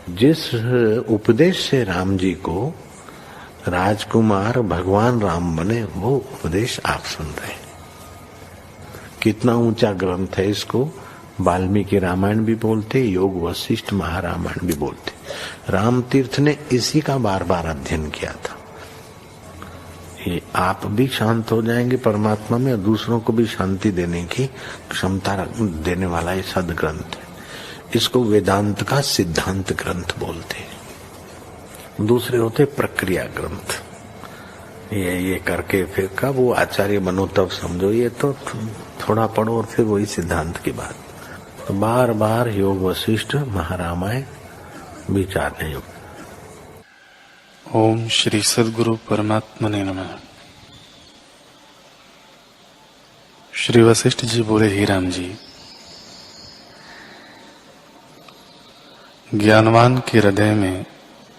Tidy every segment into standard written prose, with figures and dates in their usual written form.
जिस उपदेश से राम जी को राजकुमार भगवान राम बने, वो उपदेश आप सुन रहे हैं। कितना ऊंचा ग्रंथ है, इसको वाल्मीकि रामायण भी बोलते, योग वशिष्ठ महारामायण भी बोलते। राम तीर्थ ने इसी का बार बार अध्ययन किया था। ये आप भी शांत हो जाएंगे परमात्मा में, और दूसरों को भी शांति देने की क्षमता देने वाला ये सदग्रंथ है। इसको वेदांत का सिद्धांत ग्रंथ बोलते हैं। दूसरे होते प्रक्रिया ग्रंथ। ये करके फिर कब वो आचार्य बनो तब समझो, ये तो थोड़ा पढ़ो और फिर वही सिद्धांत की बात। तो बार बार योग वशिष्ठ महारामायण विचारने योग। ओम श्री सद्गुरु परमात्मने नमः। श्री वशिष्ठ जी बोले, ही राम जी, ज्ञानवान के हृदय में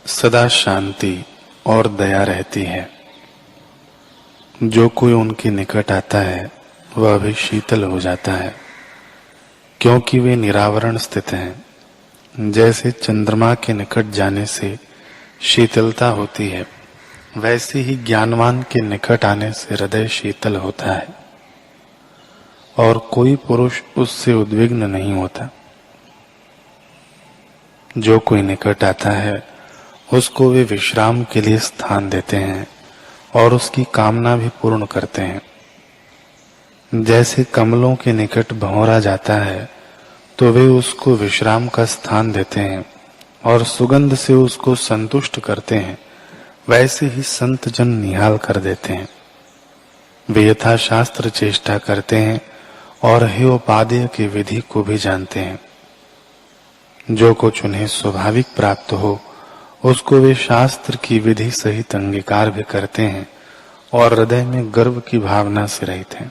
सदा शांति और दया रहती है। जो कोई उनके निकट आता है वह भी शीतल हो जाता है, क्योंकि वे निरावरण स्थित हैं। जैसे चंद्रमा के निकट जाने से शीतलता होती है, वैसे ही ज्ञानवान के निकट आने से हृदय शीतल होता है और कोई पुरुष उससे उद्विग्न नहीं होता। जो कोई निकट आता है उसको वे विश्राम के लिए स्थान देते हैं और उसकी कामना भी पूर्ण करते हैं। जैसे कमलों के निकट भंवरा जाता है तो वे उसको विश्राम का स्थान देते हैं और सुगंध से उसको संतुष्ट करते हैं, वैसे ही संत जन निहाल कर देते हैं। वे यथाशास्त्र चेष्टा करते हैं और हेयोपादेय की विधि को भी जानते हैं। जो कुछ उन्हें स्वाभाविक प्राप्त हो उसको वे शास्त्र की विधि सहित अंगीकार भी करते हैं और हृदय में गर्व की भावना से रहित हैं।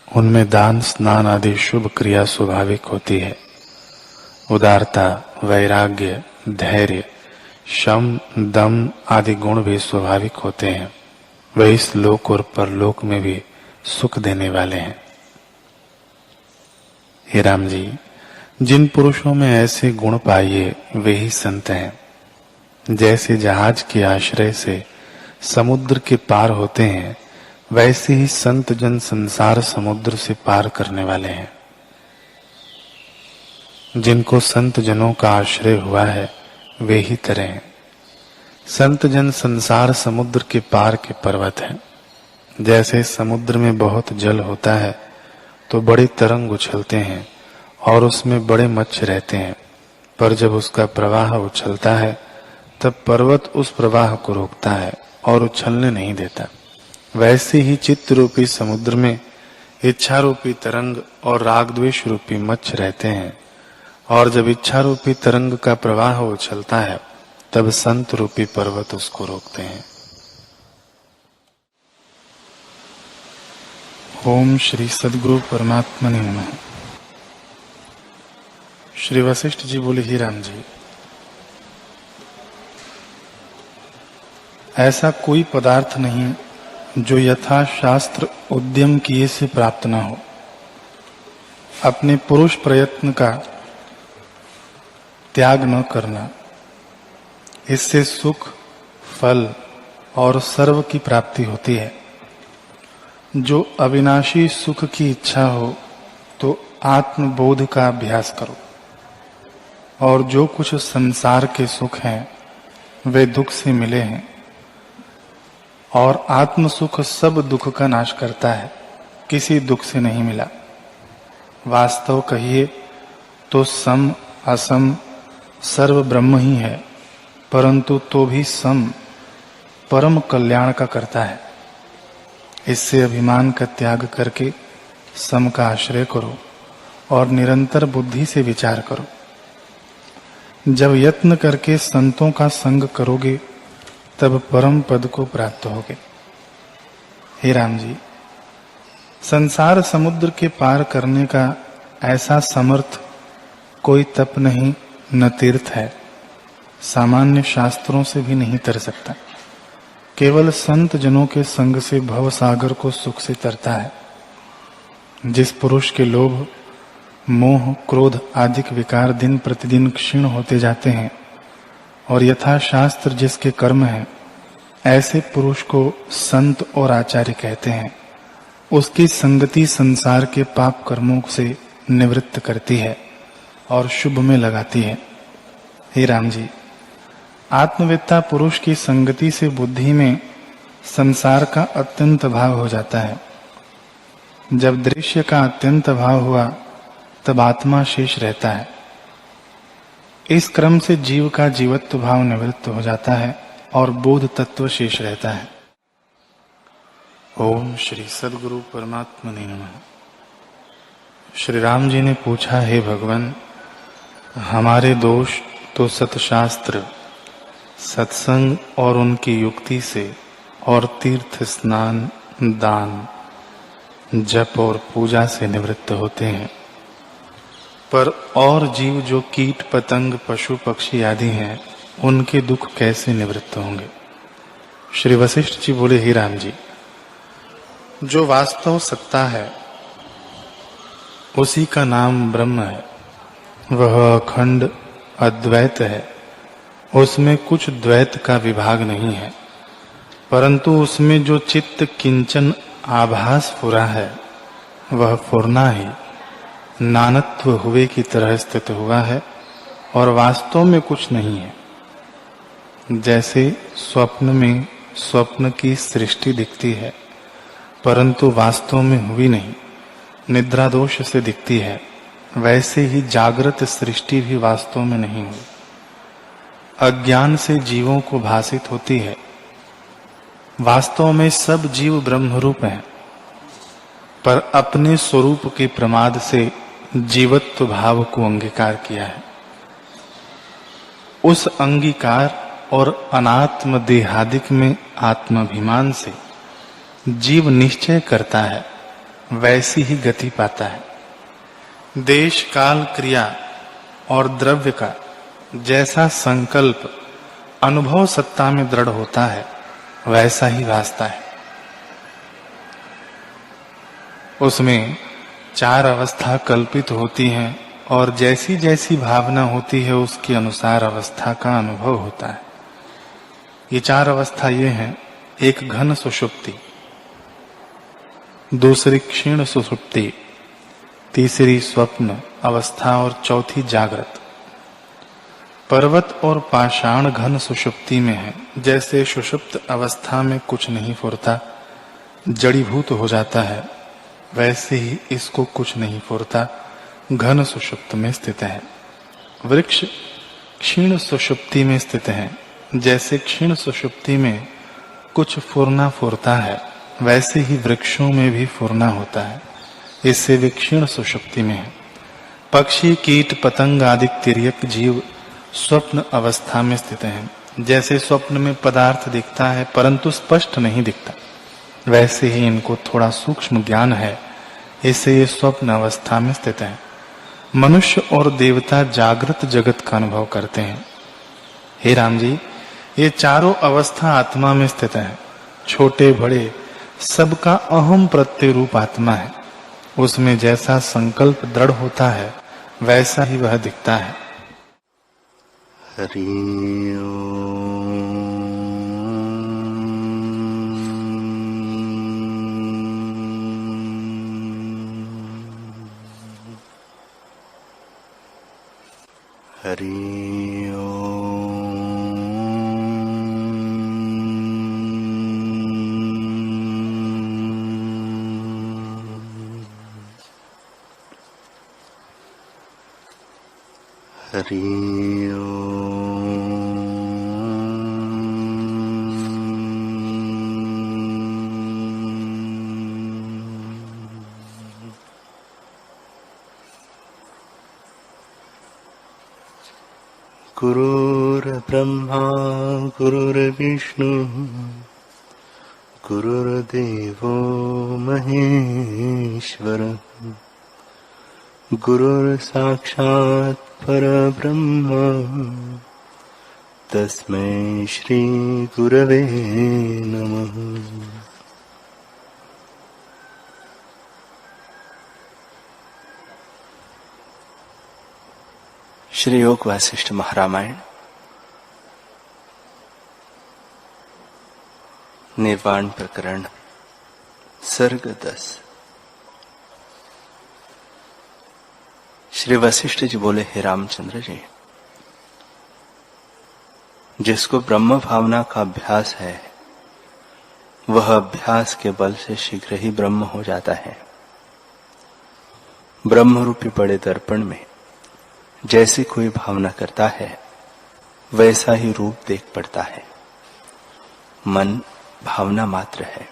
उनमें दान स्नान आदि शुभ क्रिया स्वाभाविक होती है। उदारता, वैराग्य, धैर्य, शम, दम आदि गुण भी स्वाभाविक होते हैं। वे इस लोक और परलोक में भी सुख देने वाले हैं। हे राम जी, जिन पुरुषों में ऐसे गुण पाइए वे ही संत हैं। जैसे जहाज के आश्रय से समुद्र के पार होते हैं, वैसे ही संत जन संसार समुद्र से पार करने वाले हैं। जिनको संत जनों का आश्रय हुआ है वे ही तरह हैं। संत जन संसार समुद्र के पार के पर्वत हैं। जैसे समुद्र में बहुत जल होता है तो बड़े तरंग उछलते हैं और उसमें बड़े मत्स्य रहते हैं, पर जब उसका प्रवाह उछलता है तब पर्वत उस प्रवाह को रोकता है और उछलने नहीं देता। वैसे ही चित्त रूपी समुद्र में इच्छा रूपी तरंग और राग द्वेष रूपी मत्स्य रहते हैं, और जब इच्छा रूपी तरंग का प्रवाह उछलता है तब संत रूपी पर्वत उसको रोकते हैं। ओम श्री सद्गुरु परमात्मने नमः। श्री वशिष्ठ जी बोले, ही राम जी, ऐसा कोई पदार्थ नहीं जो यथा शास्त्र उद्यम किए से प्राप्त न हो। अपने पुरुष प्रयत्न का त्याग न करना, इससे सुख, फल और सर्व की प्राप्ति होती है। जो अविनाशी सुख की इच्छा हो तो आत्मबोध का अभ्यास करो, और जो कुछ संसार के सुख हैं वे दुख से मिले हैं, और आत्म सुख सब दुख का नाश करता है, किसी दुख से नहीं मिला। वास्तव कहिए तो सम असम सर्व ब्रह्म ही है, परंतु तो भी सम परम कल्याण का करता है। इससे अभिमान का त्याग करके सम का आश्रय करो और निरंतर बुद्धि से विचार करो। जब यत्न करके संतों का संग करोगे तब परम पद को प्राप्त होगे। हे राम जी, संसार समुद्र के पार करने का ऐसा समर्थ कोई तप नहीं, न तीर्थ है, सामान्य शास्त्रों से भी नहीं तर सकता। केवल संत जनों के संग से भव सागर को सुख से तरता है। जिस पुरुष के लोभ, मोह क्रोध आदि विकार दिन प्रतिदिन क्षीण होते जाते हैं और यथा शास्त्र जिसके कर्म है ऐसे पुरुष को संत और आचार्य कहते हैं। उसकी संगति संसार के पाप कर्मों से निवृत्त करती है और शुभ में लगाती है। हे राम जी, आत्मवेत्ता पुरुष की संगति से बुद्धि में संसार का अत्यंत भाव हो जाता है। जब दृश्य का अत्यंत भाव हुआ तब आत्मा शेष रहता है। इस क्रम से जीव का जीवत्व भाव निवृत्त हो जाता है और बोध तत्व शेष रहता है। ओम श्री सद्गुरु परमात्मने नमः। श्री राम जी ने पूछा, हे भगवान, हमारे दोष तो सतशास्त्र, सत्संग और उनकी युक्ति से और तीर्थ स्नान, दान, जप और पूजा से निवृत्त होते हैं, पर और जीव जो कीट पतंग पशु पक्षी आदि हैं उनके दुख कैसे निवृत्त होंगे? श्री वशिष्ठ जी बोले, हे राम जी, जो वास्तव सत्ता है उसी का नाम ब्रह्म है। वह अखंड अद्वैत है। उसमें कुछ द्वैत का विभाग नहीं है, परंतु उसमें जो चित्त किंचन आभास फुरा है वह फुरना ही नानत्व हुए की तरह स्थित हुआ है और वास्तव में कुछ नहीं है। जैसे स्वप्न में स्वप्न की सृष्टि दिखती है परंतु वास्तव में हुई नहीं, निद्रा दोष से दिखती है, वैसे ही जागृत सृष्टि भी वास्तव में नहीं हुई। अज्ञान से जीवों को भासित होती है। वास्तव में सब जीव ब्रह्मरूप हैं, पर अपने स्वरूप के प्रमाद से जीवत्व भाव को अंगीकार किया है। उस अंगीकार और अनात्म देहादिक में आत्माभिमान से जीव निश्चय करता है, वैसी ही गति पाता है। देश काल क्रिया और द्रव्य का जैसा संकल्प अनुभव सत्ता में दृढ़ होता है वैसा ही भासता है। उसमें चार अवस्था कल्पित होती हैं और जैसी जैसी भावना होती है उसके अनुसार अवस्था का अनुभव होता है। ये चार अवस्था ये हैं, एक घन सुषुप्ति, दूसरी क्षीण सुषुप्ति, तीसरी स्वप्न अवस्था और चौथी जागृत। पर्वत और पाषाण घन सुषुप्ति में है। जैसे सुषुप्त अवस्था में कुछ नहीं फुरता, जड़ीभूत हो जाता है, वैसे ही इसको कुछ नहीं फुरता, घन सुषुप्त में स्थित है। वृक्ष क्षीण सुषुप्ति में स्थित है। जैसे क्षीण सुषुप्ति में कुछ फुरना फुरता है, वैसे ही वृक्षों में भी फुरना होता है, इससे वे क्षीण सुषुप्ति में है। पक्षी कीट पतंग आदि तिर्यक जीव स्वप्न अवस्था में स्थित हैं। जैसे स्वप्न में पदार्थ दिखता है परंतु स्पष्ट नहीं दिखता, वैसे ही इनको थोड़ा सूक्ष्म ज्ञान है, इससे ये स्वप्न अवस्था में स्थित हैं। मनुष्य और देवता जागृत जगत का अनुभव करते हैं। हे राम जी, ये चारों अवस्था आत्मा में स्थित हैं। छोटे बड़े सबका अहम प्रत्यय रूप आत्मा है। उसमें जैसा संकल्प दृढ़ होता है वैसा ही वह दिखता है। हरि गुरुर्ब्रह्मा गुरुर्विष्णु गुरुर्देवो महेश्वर गुरुर्साक्षात् परब्रह्म तस्मै श्री गुरवे नमः। श्री योग वासिष्ठ महारामायण निर्वाण प्रकरण सर्ग 10। श्री वशिष्ठ जी बोले, हे रामचंद्र जी, जिसको ब्रह्म भावना का अभ्यास है वह अभ्यास के बल से शीघ्र ही ब्रह्म हो जाता है। ब्रह्म रूपी बड़े दर्पण में जैसी कोई भावना करता है वैसा ही रूप देख पड़ता है। मन भावना मात्र है,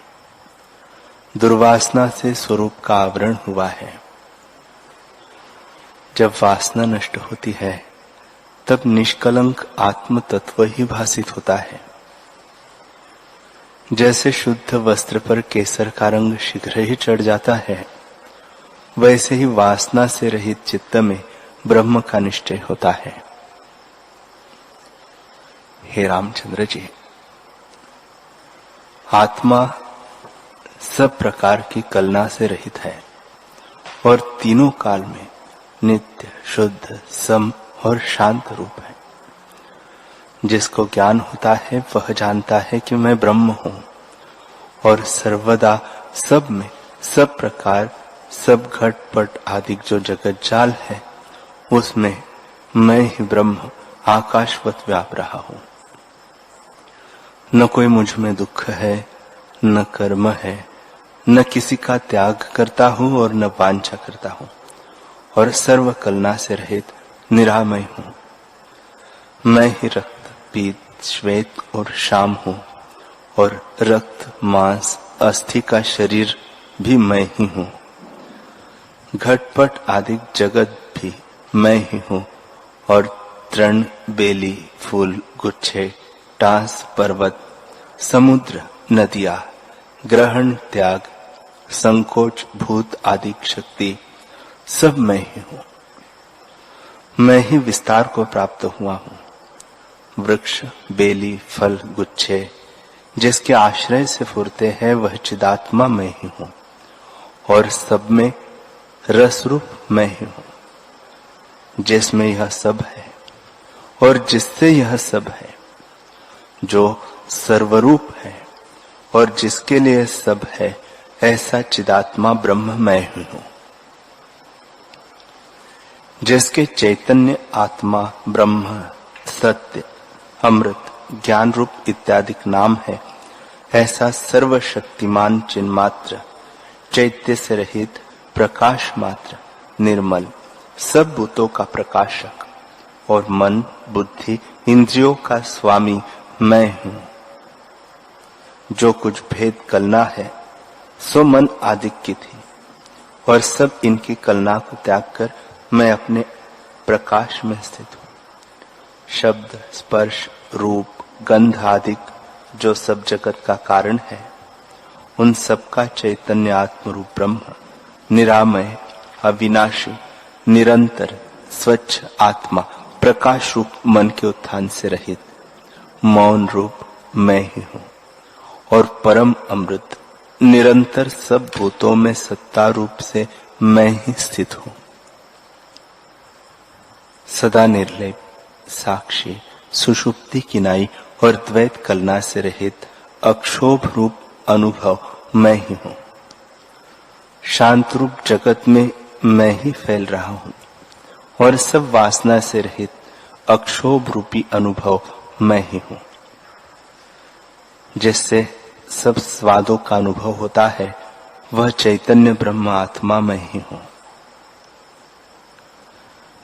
दुर्वासना से स्वरूप का आवरण हुआ है। जब वासना नष्ट होती है तब निष्कलंक आत्म तत्व ही भासित होता है। जैसे शुद्ध वस्त्र पर केसर का रंग शीघ्र ही चढ़ जाता है, वैसे ही वासना से रहित चित्त में ब्रह्म का निश्चय होता है। हे रामचंद्र जी, आत्मा सब प्रकार की कलना से रहित है और तीनों काल में नित्य, शुद्ध, सम और शांत रूप है। जिसको ज्ञान होता है वह जानता है कि मैं ब्रह्म हूं और सर्वदा सब में, सब प्रकार, सब घटपट आदि जो जगत जाल है उसमें मैं ही ब्रह्म आकाशवत व्याप रहा हूं। न कोई मुझ में दुख है, न कर्म है, न किसी का त्याग करता हूं और न वांछा करता हूं और सर्व कलना से रहित निरामय हूं। मैं ही रक्त, पीत, श्वेत और श्याम हूं और रक्त, मांस, अस्थि का शरीर भी मैं ही हूं। घटपट आदि जगत भी मैं ही हूं और तृण, बेली, फूल, गुच्छे, टास, पर्वत, समुद्र, नदियां, ग्रहण, त्याग, संकोच, भूत आदि शक्ति सब मैं ही हूं। मैं ही विस्तार को प्राप्त हुआ हूं। वृक्ष, बेली, फल, गुच्छे जिसके आश्रय से फुरते हैं वह चिदात्मा मैं ही हूं और सब में रस रूप मैं ही हूं। जिसमें यह सब है और जिससे यह सब है, जो सर्वरूप है और जिसके लिए सब है, ऐसा चिदात्मा ब्रह्म मैं ही हूं। जिसके चैतन्य आत्मा, ब्रह्म, सत्य, अमृत, ज्ञान रूप इत्यादि नाम है, ऐसा सर्वशक्तिमान चिन्मात्र, चैत्य से रहित प्रकाश मात्र, निर्मल, सब भूतों का प्रकाशक और मन, बुद्धि, इंद्रियों का स्वामी मैं हूं। जो कुछ भेद कलना है सो मन आदि की थी और सब इनकी कलना को त्याग कर मैं अपने प्रकाश में स्थित हूं। शब्द, स्पर्श, रूप, गंध आदि जो सब जगत का कारण है, उन सब का चैतन्य आत्म रूप ब्रह्म, निरामय, अविनाशी, निरंतर, स्वच्छ आत्मा, प्रकाश रूप मन के उत्थान से रहित, मौन रूप मैं ही हूं और परम अमृत, निरंतर सब भूतों में सत्ता रूप से मैं ही स्थित हूं। सदा निर्लेप, साक्षी, सुषुप्ति किनाई और द्वैत कलना से रहित अक्षोभ रूप अनुभव मैं ही हूं। शांत रूप जगत में मैं ही फैल रहा हूं और सब वासना से रहित अक्षोभ रूपी अनुभव मैं ही हूं। जिससे सब स्वादों का अनुभव होता है वह चैतन्य ब्रह्म आत्मा मैं ही हूं।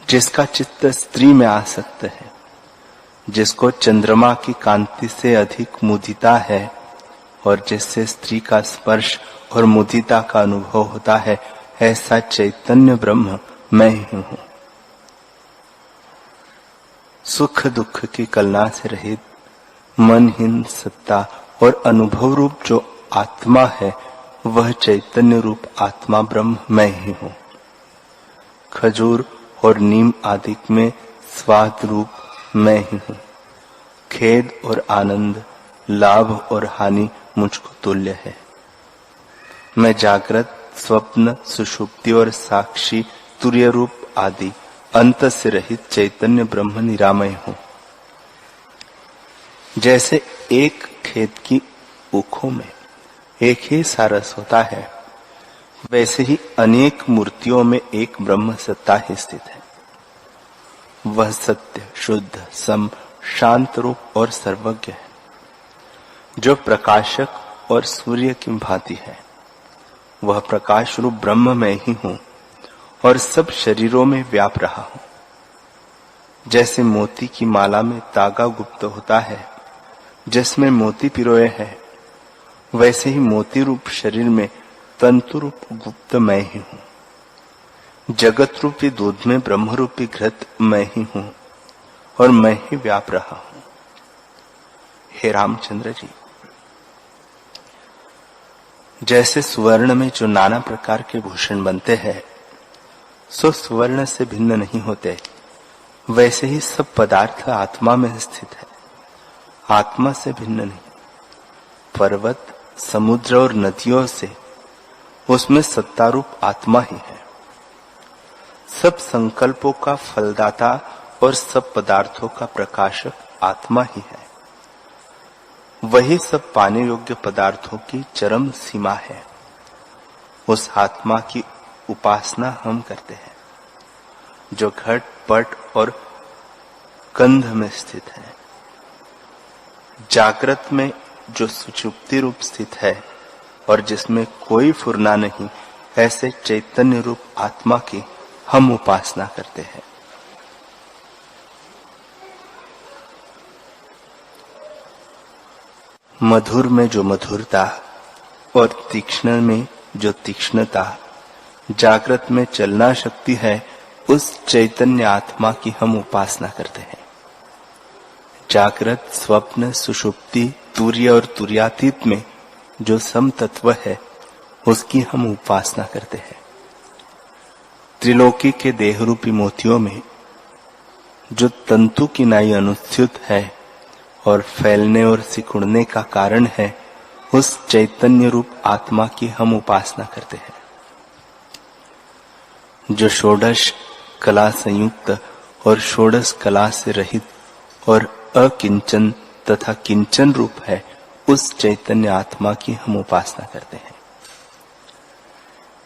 जिसका चित्त स्त्री में आसक्त है, जिसको चंद्रमा की कांति से अधिक मुदिता है और जिससे स्त्री का स्पर्श और मुदिता का अनुभव होता है, ऐसा चैतन्य ब्रह्म मैं ही हूं। सुख दुख की कलना से रहित मनहीन सत्ता और अनुभव रूप जो आत्मा है, वह चैतन्य रूप आत्मा ब्रह्म मैं ही हूं। खजूर और नीम आदि में स्वाद रूप मैं ही हूं। खेद और आनंद, लाभ और हानि मुझको तुल्य है। मैं जागृत, स्वप्न, सुषुप्ति और साक्षी, तुर्य रूप आदि अंत से रहित चैतन्य ब्रह्म निरामय हूं। जैसे एक खेत की ऊखों में एक ही सारस होता है, वैसे ही अनेक मूर्तियों में एक ब्रह्म सत्ता ही स्थित है। वह सत्य, शुद्ध, सम, शांत रूप और सर्वज्ञ है, जो प्रकाशक और सूर्य की भांति है। वह प्रकाश रूप ब्रह्म मैं ही हूं और सब शरीरों में व्याप रहा हूं। जैसे मोती की माला में तागा गुप्त होता है, जिसमें मोती पिरोए हैं, वैसे ही मोती रूप शरीर में तंतु रूप गुप्त मैं ही हूं। जगत रूपी दूध में ब्रह्म रूपी घृत मैं ही हूं और मैं ही व्याप रहा हूं। हे रामचंद्र जी, जैसे सुवर्ण में जो नाना प्रकार के भूषण बनते हैं, सो सुवर्ण से भिन्न नहीं होते, वैसे ही सब पदार्थ आत्मा में स्थित है, आत्मा से भिन्न नहीं। पर्वत, समुद्र और नदियों से उसमें सत्तारूप आत्मा ही है। सब संकल्पों का फलदाता और सब पदार्थों का प्रकाशक आत्मा ही है। वही सब पाने योग्य पदार्थों की चरम सीमा है। उस आत्मा की उपासना हम करते हैं, जो घट, पट और कंध में स्थित है। जागृत में जो सुषुप्ति रूप स्थित है और जिसमें कोई फुरना नहीं, ऐसे चैतन्य रूप आत्मा की हम उपासना करते हैं। मधुर में जो मधुरता और तीक्ष्ण में जो तीक्ष्णता, जागृत में चलना शक्ति है, उस चैतन्य आत्मा की हम उपासना करते हैं। जागृत, स्वप्न, सुषुप्ति, तुर्य और तुर्यातीत में जो सम तत्व है, उसकी हम उपासना करते हैं। त्रिलोकी के देह रूपी मोतियों में जो तंतु की नाई अनुस्यूत है और फैलने और सिकुड़ने का कारण है, उस चैतन्य रूप आत्मा की हम उपासना करते हैं। जो षोडश कला संयुक्त और षोडश कला से रहित और अकिंचन तथा किंचन रूप है, उस चैतन्य आत्मा की हम उपासना करते हैं।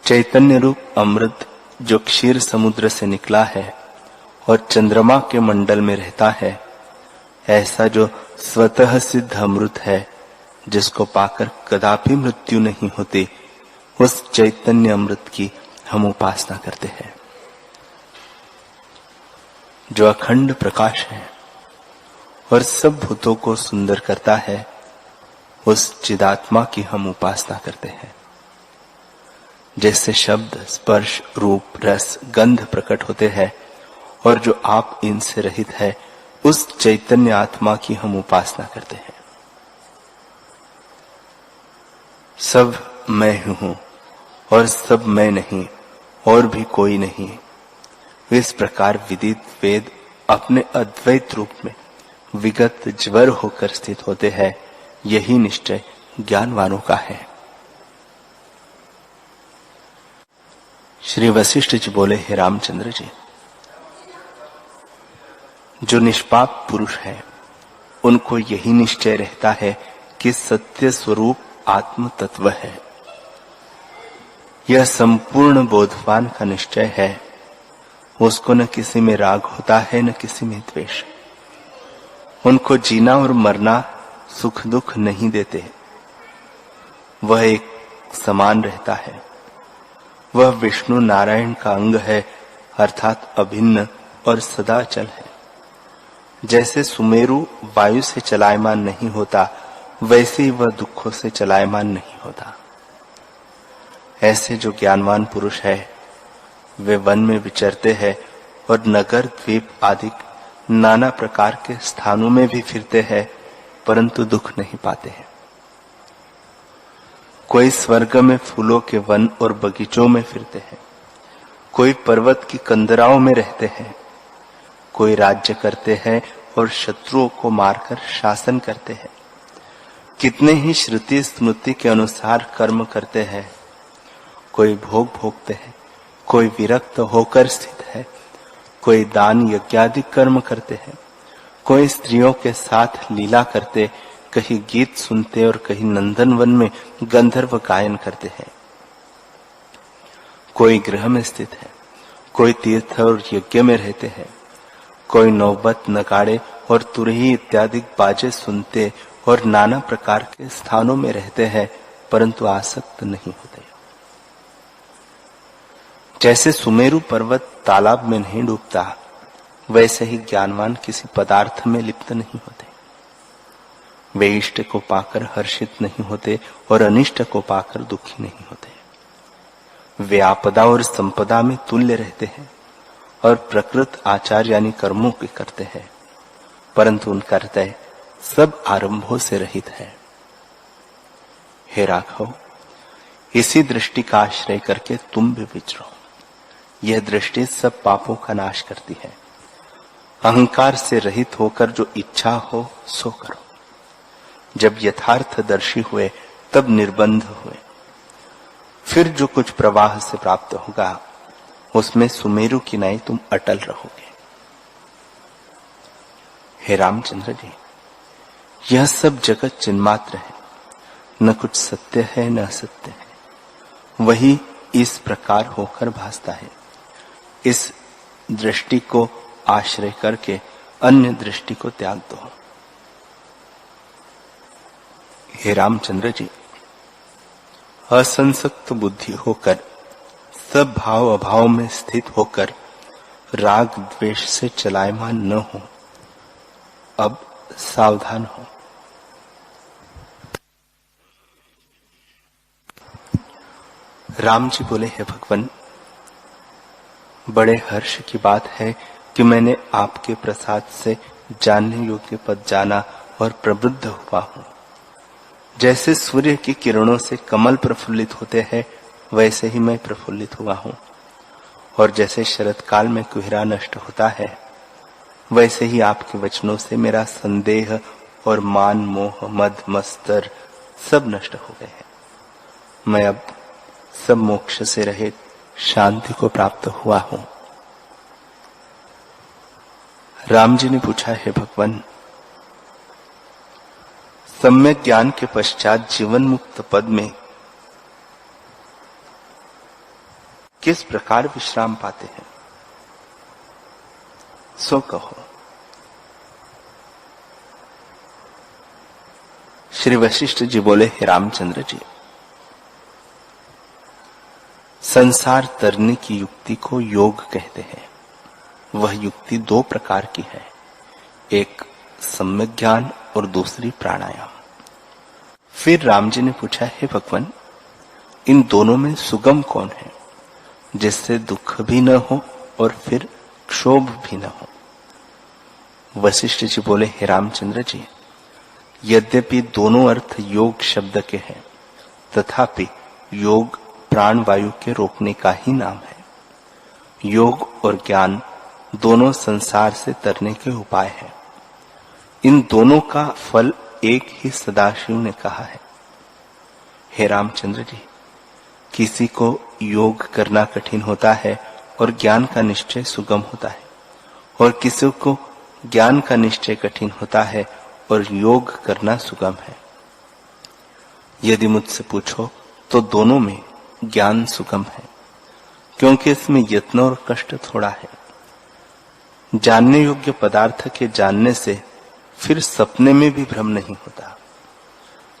चैतन्य रूप अमृत जो क्षीर समुद्र से निकला है और चंद्रमा के मंडल में रहता है, ऐसा जो स्वतः सिद्ध अमृत है, जिसको पाकर कदापि मृत्यु नहीं होती, उस चैतन्य अमृत की हम उपासना करते हैं। जो अखंड प्रकाश है और सब भूतों को सुंदर करता है, उस चिदात्मा की हम उपासना करते हैं। जैसे शब्द, स्पर्श, रूप, रस, गंध प्रकट होते हैं और जो आप इनसे रहित है, उस चैतन्य आत्मा की हम उपासना करते हैं। सब मैं हूं और सब मैं नहीं और भी कोई नहीं, इस प्रकार विदित वेद अपने अद्वैत रूप में विगत ज्वर होकर स्थित होते हैं। यही निश्चय ज्ञानवानों का है। श्री वशिष्ठ जी बोले, हे रामचंद्र जी, जो निष्पाप पुरुष है, उनको यही निश्चय रहता है कि सत्य स्वरूप आत्म तत्व है। यह संपूर्ण बोधवान का निश्चय है। उसको न किसी में राग होता है, न किसी में द्वेष। उनको जीना और मरना, सुख दुख नहीं देते। वह एक समान रहता है। वह विष्णु नारायण का अंग है, अर्थात अभिन्न और सदा अचल है। जैसे सुमेरु वायु से चलायमान नहीं होता, वैसे ही वह दुखों से चलायमान नहीं होता। ऐसे जो ज्ञानवान पुरुष है, वे वन में विचरते हैं और नगर, द्वीप आदि नाना प्रकार के स्थानों में भी फिरते हैं, परंतु दुख नहीं पाते हैं। कोई स्वर्ग में फूलों के वन और बगीचों में फिरते हैं, कोई पर्वत की कंदराओं में रहते हैं, कोई राज्य करते हैं और शत्रुओं को मारकर शासन करते हैं। कितने ही श्रुति स्मृति के अनुसार कर्म करते हैं। कोई भोग भोगते हैं, कोई विरक्त होकर स्थित है, कोई दान यज्ञादि कर्म करते हैं, कोई स्त्रियों के साथ लीला करते, कहीं गीत सुनते और कहीं नंदनवन में गंधर्व गायन करते हैं। कोई गृह में स्थित है, कोई तीर्थ और यज्ञ में रहते हैं, कोई नौबत नगाड़े और तुरही इत्यादि बाजे सुनते और नाना प्रकार के स्थानों में रहते हैं, परंतु आसक्त नहीं होते। जैसे सुमेरु पर्वत तालाब में नहीं डूबता, वैसे ही ज्ञानवान किसी पदार्थ में लिप्त नहीं होते। वे इष्ट को पाकर हर्षित नहीं होते और अनिष्ट को पाकर दुखी नहीं होते। वे आपदा और संपदा में तुल्य रहते हैं और प्रकृत आचार यानी कर्मों के करते हैं, परंतु उनका हृदय सब आरंभों से रहित है। हे राघव, इसी दृष्टि का आश्रय करके तुम भी विचरो। यह दृष्टि सब पापों का नाश करती है। अहंकार से रहित होकर जो इच्छा हो सो करो। जब यथार्थदर्शी हुए तब निर्बंध हुए। फिर जो कुछ प्रवाह से प्राप्त होगा उसमें सुमेरु की नाई तुम अटल रहोगे। हे रामचंद्र जी, यह सब जगत चिन्मात्र है, न कुछ सत्य है न असत्य है, वही इस प्रकार होकर भासता है। इस दृष्टि को आश्रय करके अन्य दृष्टि को त्याग दो। हे रामचंद्र जी, असंसक्त बुद्धि होकर, सब भाव अभाव में स्थित होकर राग द्वेष से चलायमान न हो। अब सावधान हो। राम जी बोले, हे भगवान, बड़े हर्ष की बात है कि मैंने आपके प्रसाद से जानने योग्य पद जाना और प्रबुद्ध हुआ हूं। जैसे सूर्य की किरणों से कमल प्रफुल्लित होते हैं, वैसे ही मैं प्रफुल्लित हुआ हूं। और जैसे शरद काल में कुहरा नष्ट होता है, वैसे ही आपके वचनों से मेरा संदेह और मान मोह मद मत्सर सब नष्ट हो गए हैं। मैं अब सब मोक्ष से रहित शांति को प्राप्त हुआ हूं। राम जी ने पूछा, हे भगवान, सम्यक ज्ञान के पश्चात जीवन मुक्त पद में किस प्रकार विश्राम पाते हैं, सो कहो। श्री वशिष्ठ जी बोले, हे रामचंद्र जी, संसार तरने की युक्ति को योग कहते हैं। वह युक्ति दो प्रकार की है, एक सम्यक ज्ञान और दूसरी प्राणायाम। फिर राम जी ने पूछा, हे भगवान, इन दोनों में सुगम कौन है, जिससे दुख भी न हो और फिर क्षोभ भी न हो। वशिष्ठ जी बोले, हे रामचंद्र जी, यद्यपि दोनों अर्थ योग शब्द के हैं, तथापि योग प्राण वायु के रोकने का ही नाम है। योग और ज्ञान दोनों संसार से तरने के उपाय हैं। इन दोनों का फल एक ही सदाशिव ने कहा है। हे रामचंद्र जी, किसी को योग करना कठिन होता है और ज्ञान का निश्चय सुगम होता है, और किसी को ज्ञान का निश्चय कठिन होता है और योग करना सुगम है। यदि मुझसे पूछो तो दोनों में ज्ञान सुगम है, क्योंकि इसमें यत्न और कष्ट थोड़ा है। जानने योग्य पदार्थ के जानने से फिर सपने में भी भ्रम नहीं होता,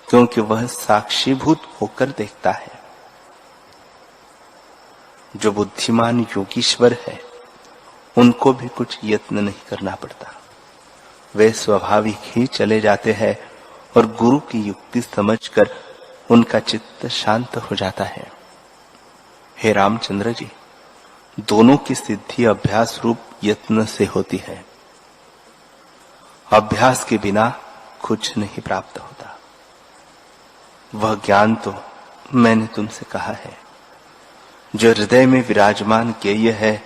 क्योंकि वह साक्षीभूत होकर देखता है। जो बुद्धिमान योगीश्वर है, उनको भी कुछ यत्न नहीं करना पड़ता। वे स्वाभाविक ही चले जाते हैं और गुरु की युक्ति समझकर उनका चित्त शांत हो जाता है। हे रामचंद्र जी, दोनों की सिद्धि अभ्यास रूप यत्न से होती है। अभ्यास के बिना कुछ नहीं प्राप्त होता। वह ज्ञान तो मैंने तुमसे कहा है, जो हृदय में विराजमान ज्ञेय है,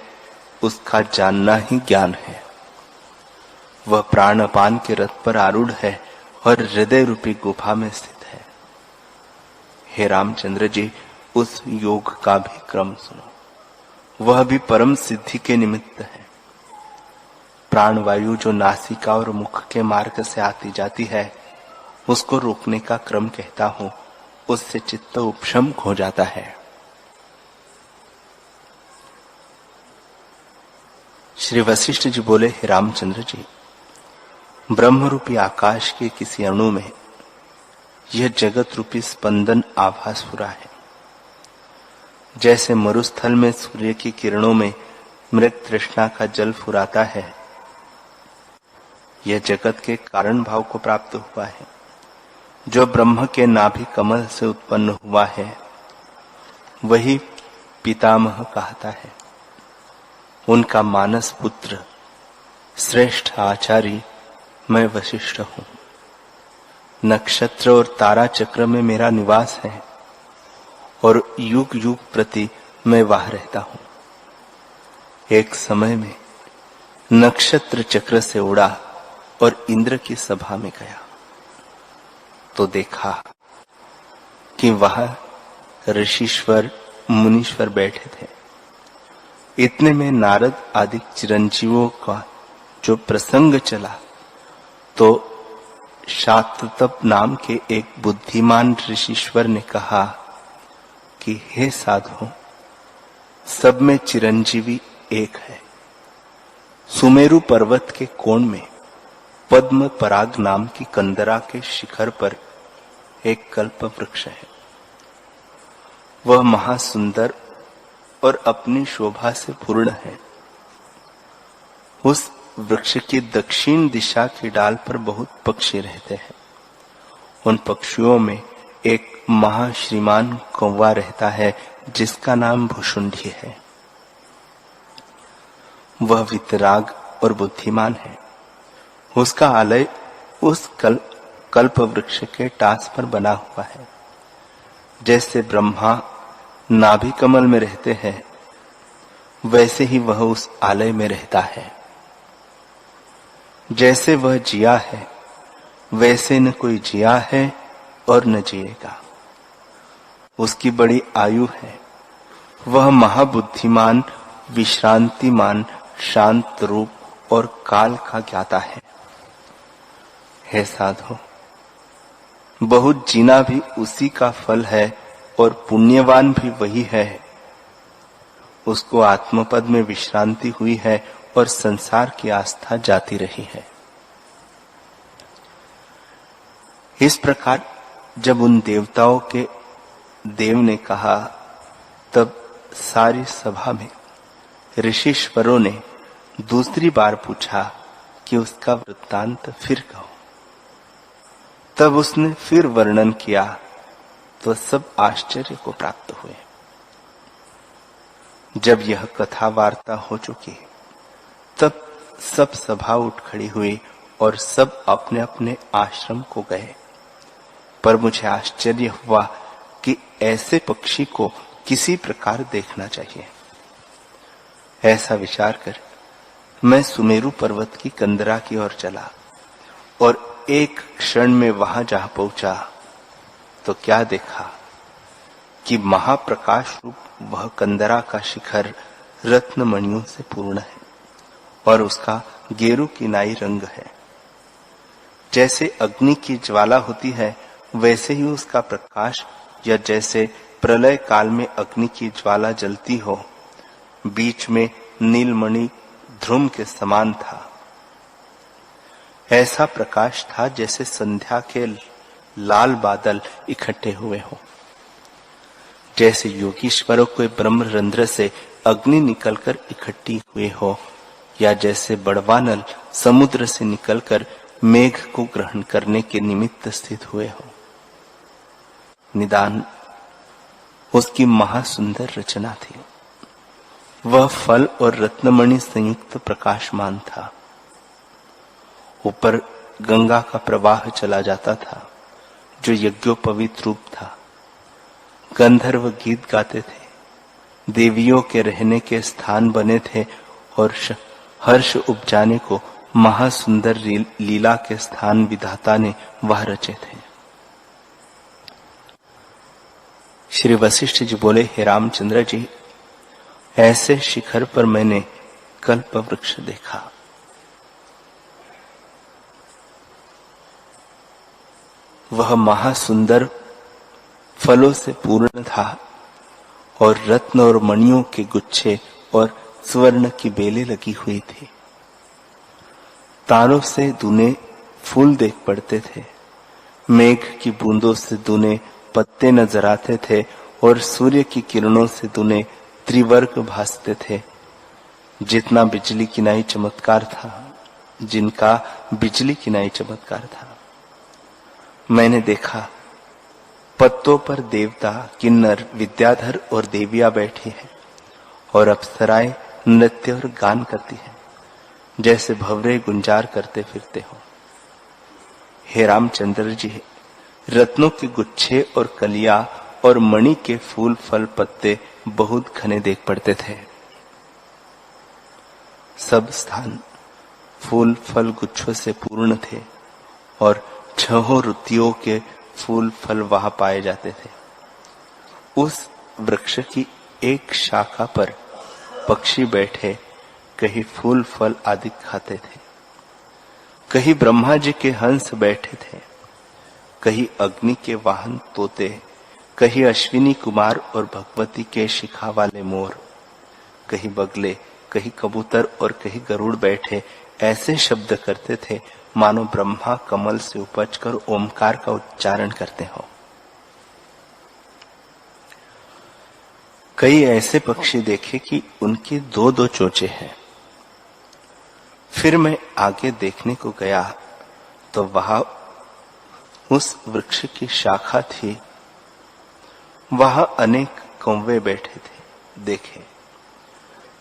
उसका जानना ही ज्ञान है। वह प्राण अपान के रथ पर आरूढ़ है और हृदय रूपी गुफा में स्थित है। हे रामचंद्र जी, उस योग का भी क्रम सुनो। वह भी परम सिद्धि के निमित्त है। प्राणवायु जो नासिका और मुख के मार्ग से आती जाती है, उसको रोकने का क्रम कहता हूं। उससे चित्त उपशम हो जाता है। श्री वशिष्ठ जी बोले, हे रामचंद्र जी, ब्रह्म रूपी आकाश के किसी अणु में यह जगत रूपी स्पंदन आभास हो रहा है। जैसे मरुस्थल में सूर्य की किरणों में मृत तृष्णा का जल फुराता है, यह जगत के कारण भाव को प्राप्त हुआ है। जो ब्रह्म के नाभि कमल से उत्पन्न हुआ है, वही पितामह कहता है। उनका मानस पुत्र श्रेष्ठ आचार्य मैं वशिष्ठ हूं। नक्षत्र और तारा चक्र में मेरा निवास है और युग युग प्रति मैं वहां रहता हूं। एक समय में नक्षत्र चक्र से उड़ा और इंद्र की सभा में गया तो देखा कि वहां ऋषिश्वर मुनीश्वर बैठे थे। इतने में नारद आदि चिरंजीवों का जो प्रसंग चला तो शाततप नाम के एक बुद्धिमान ऋषिश्वर ने कहा कि हे साधु, सब में चिरंजीवी एक है। सुमेरु पर्वत के कोण में पद्म पराग नाम की कंदरा के शिखर पर एक कल्प वृक्ष है। वह महासुंदर और अपनी शोभा से पूर्ण है। उस वृक्ष की दक्षिण दिशा की डाल पर बहुत पक्षी रहते हैं। उन पक्षियों में एक महाश्रीमान कौवा रहता है जिसका नाम भुषुंडी है। वह वितराग और बुद्धिमान है। उसका आलय उस कल्प वृक्ष के टास पर बना हुआ है। जैसे ब्रह्मा नाभि कमल में रहते हैं, वैसे ही वह उस आलय में रहता है। जैसे वह जिया है, वैसे न कोई जिया है और न जिएगा। उसकी बड़ी आयु है। वह महाबुद्धिमान, विश्रांतिमान, शांत रूप और काल का ज्ञाता है। हे साधो, बहुत जीना भी उसी का फल है और पुण्यवान भी वही है। उसको आत्मपद में विश्रांति हुई है और संसार की आस्था जाती रही है। इस प्रकार जब उन देवताओं के देव ने कहा, तब सारी सभा में ऋषिश्वरों ने दूसरी बार पूछा कि उसका वृत्तांत फिर कहो। तब उसने फिर वर्णन किया तो सब आश्चर्य को प्राप्त हुए। जब यह कथा वार्ता हो चुकी, तब सब सभा उठ खड़ी हुई और सब अपने अपने आश्रम को गए। पर मुझे आश्चर्य हुआ कि ऐसे पक्षी को किसी प्रकार देखना चाहिए। ऐसा विचार कर मैं सुमेरु पर्वत की कंदरा की ओर चला और एक क्षण में वहां जा पहुंचा तो क्या देखा कि महाप्रकाश रूप वह कंदरा का शिखर रत्न मणियों से पूर्ण है और उसका गेरू किनाई रंग है। जैसे अग्नि की ज्वाला होती है, वैसे ही उसका प्रकाश, या जैसे प्रलय काल में अग्नि की ज्वाला जलती हो, बीच में नीलमणि ध्रुम के समान था। ऐसा प्रकाश था जैसे संध्या के लाल बादल इकट्ठे हुए हो। जैसे योगीश्वरों के ब्रह्मरंध्र से अग्नि निकलकर इकट्ठी हुए हो, या जैसे बड़वानल समुद्र से निकलकर मेघ को ग्रहण करने के निमित्त स्थित हुए हो। निदान उसकी महासुंदर रचना थी। वह फल और रत्नमणि संयुक्त प्रकाशमान था। ऊपर गंगा का प्रवाह चला जाता था, जो यज्ञोपवीत रूप था। गंधर्व गीत गाते थे, देवियों के रहने के स्थान बने थे और हर्ष उपजाने को महासुंदर लीला के स्थान विधाता ने वह रचे थे। श्री वशिष्ठ जी बोले, हे रामचंद्र जी, ऐसे शिखर पर मैंने कल्प वृक्ष देखा। वह महासुंदर फलों से पूर्ण था और रत्न और मणियों के गुच्छे और स्वर्ण की बेलें लगी हुई थी। तारों से दुने फूल देख पड़ते थे, मेघ की बूंदों से दुने पत्ते नजर आते थे और सूर्य की किरणों से दुने त्रिवर्ग भासते थे। जितना बिजली की नाई चमत्कार था, जिनका बिजली की नाई चमत्कार था। मैंने देखा पत्तों पर देवता, किन्नर, विद्याधर और देवियां बैठी हैं और अप्सराएं नृत्य और गान करती हैं, जैसे भंवरे गुंजार करते फिरते हो। हे रामचंद्र जी, रत्नों के गुच्छे और कलियां और मणि के फूल फल पत्ते बहुत घने देख पड़ते थे। सब स्थान फूल फल गुच्छों से पूर्ण थे और 6 ऋतुओं के फूल फल वहां पाए जाते थे। उस वृक्ष की एक शाखा पर पक्षी बैठे कहीं फूल फल आदि खाते थे, कहीं ब्रह्मा जी के हंस बैठे थे, कहीं अग्नि के वाहन तोते, कहीं अश्विनी कुमार और भगवती के शिखा वाले मोर, कहीं बगले, कहीं कबूतर और कहीं गरुड़ बैठे ऐसे शब्द करते थे मानो ब्रह्मा कमल से उपज कर ओमकार का उच्चारण करते हो। कई ऐसे पक्षी देखे कि उनकी 2-2 चोंचे हैं। फिर मैं आगे देखने को गया तो वहां उस वृक्ष की शाखा थी, वहां अनेक कौवे बैठे थे। देखे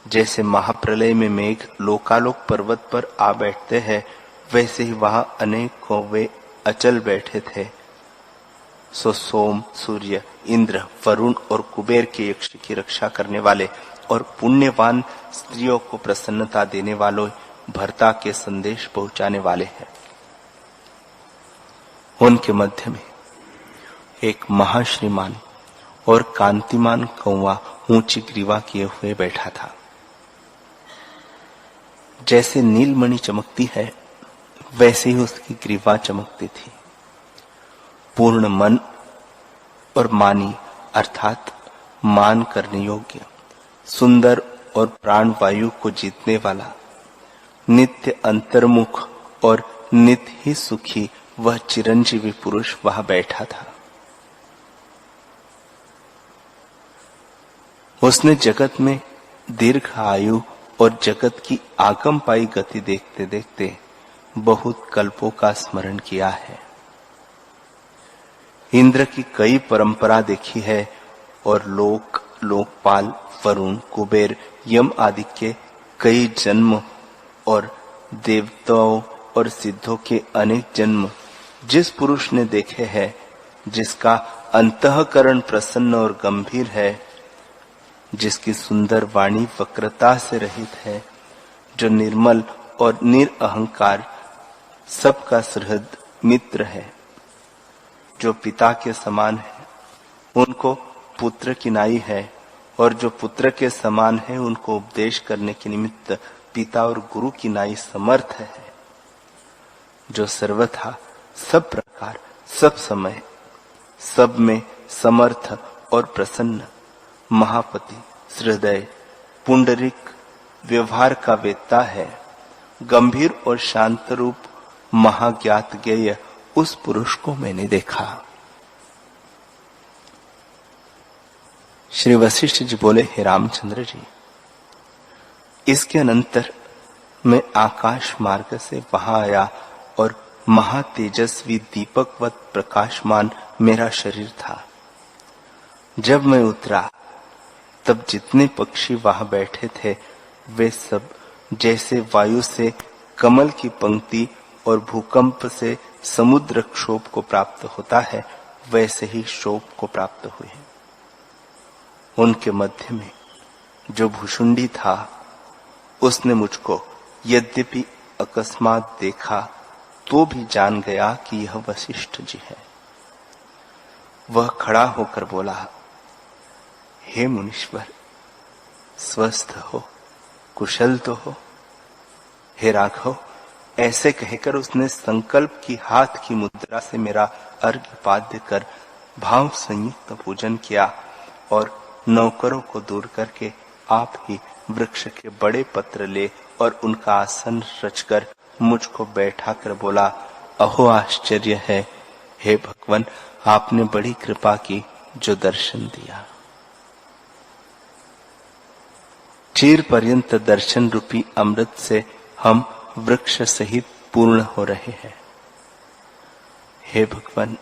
जैसे महाप्रलय में मेघ लोकालोक पर्वत पर आ बैठते हैं, वैसे ही वहां अनेक कौवे अचल बैठे थे। सो सोम, सूर्य, इंद्र, वरुण और कुबेर के यक्ष की रक्षा करने वाले और पुण्यवान स्त्रियों को प्रसन्नता देने वालों भर्ता के संदेश पहुंचाने वाले हैं। उनके मध्य में एक महाश्रीमान और कांतिमान कौवा ऊंची ग्रीवा किए हुए बैठा था। जैसे नीलमणि चमकती है, वैसे ही उसकी ग्रीवा चमकती थी। पूर्ण मन और मानी अर्थात मान करने योग्य, सुंदर और प्राण वायु को जीतने वाला, नित्य अंतर्मुख और नित्य ही सुखी वह चिरंजीवी पुरुष वहां बैठा था। उसने जगत में दीर्घ आयु और जगत की आगम पाई गति देखते देखते बहुत कल्पों का स्मरण किया है। इंद्र की कई परंपरा देखी है और लोकपाल, वरुण, कुबेर, यम आदि के कई जन्म और देवताओं और सिद्धों के अनेक जन्म जिस पुरुष ने देखे हैं, जिसका अंतःकरण प्रसन्न और गंभीर है, जिसकी सुंदर वाणी वक्रता से रहित है, जो निर्मल और निरअहंकार सबका सुहृद मित्र है, जो पिता के समान है, उनको पुत्र की नाई है, और जो पुत्र के समान है, उनको उपदेश करने के निमित्त पिता और गुरु की नाई समर्थ है, जो सर्वथा सब प्रकार, सब समय, सब में समर्थ और प्रसन्न, महापति, हृदय, पुंडरिक, व्यवहार का वेत्ता है, गंभीर और शांत रूप महाज्ञात ज्ञेय उस पुरुष को मैंने देखा। श्री वशिष्ठ जी बोले, हे रामचंद्र जी, इसके अनंतर मैं आकाश मार्ग से वहां आया और महातेजस्वी दीपकवत प्रकाशमान मेरा शरीर था। जब मैं उतरा तब जितने पक्षी वहां बैठे थे वे सब जैसे वायु से कमल की पंक्ति और भूकंप से समुद्र क्षोभ को प्राप्त होता है, वैसे ही क्षोभ को प्राप्त हुए। उनके मध्य में जो भुषुंडी था, उसने मुझको यद्यपि अकस्मात देखा तो भी जान गया कि यह वशिष्ठ जी है। वह खड़ा होकर बोला, हे मुनीश्वर, स्वस्थ हो, कुशल तो हो? हे राघव, ऐसे कहकर उसने संकल्प की हाथ की मुद्रा से मेरा अर्घ्यपाद्य कर भाव संयुक्त पूजन किया और नौकरों को दूर करके आप ही वृक्ष के बड़े पत्र ले और उनका आसन रचकर मुझको बैठा कर बोला, अहो आश्चर्य है, हे भगवान, आपने बड़ी कृपा की जो दर्शन दिया। चीर पर्यंत दर्शन रूपी अमृत से हम वृक्ष सहित पूर्ण हो रहे हैं। हे भगवान,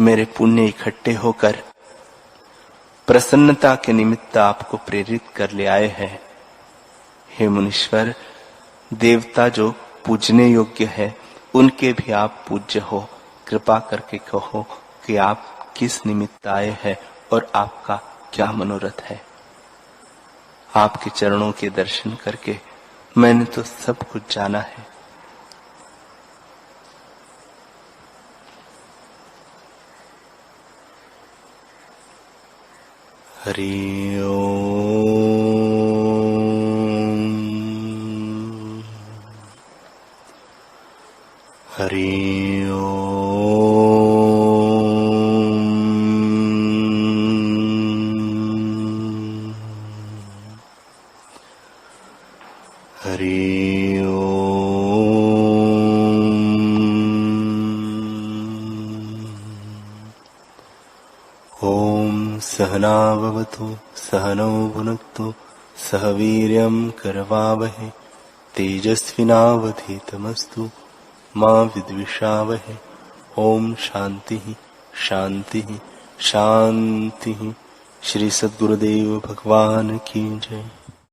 मेरे पुण्य इकट्ठे होकर प्रसन्नता के निमित्त आपको प्रेरित कर ले आए हैं। हे मुनीश्वर, देवता जो पूजने योग्य है उनके भी आप पूज्य हो। कृपा करके कहो कि आप किस निमित्त आए हैं और आपका क्या मनोरथ है। आपके चरणों के दर्शन करके मैंने तो सब कुछ जाना है। हरि ओम। हरि ओम। हरि ओम। ओम सहना भवतु सहनौ भुनक्तु सह वीर्यं करवावहै तेजस्विनावधीतमस्तु मा विद्विषावहै। ओम शांति शांति शांति। श्री सद्गुरुदेव भगवान की जय।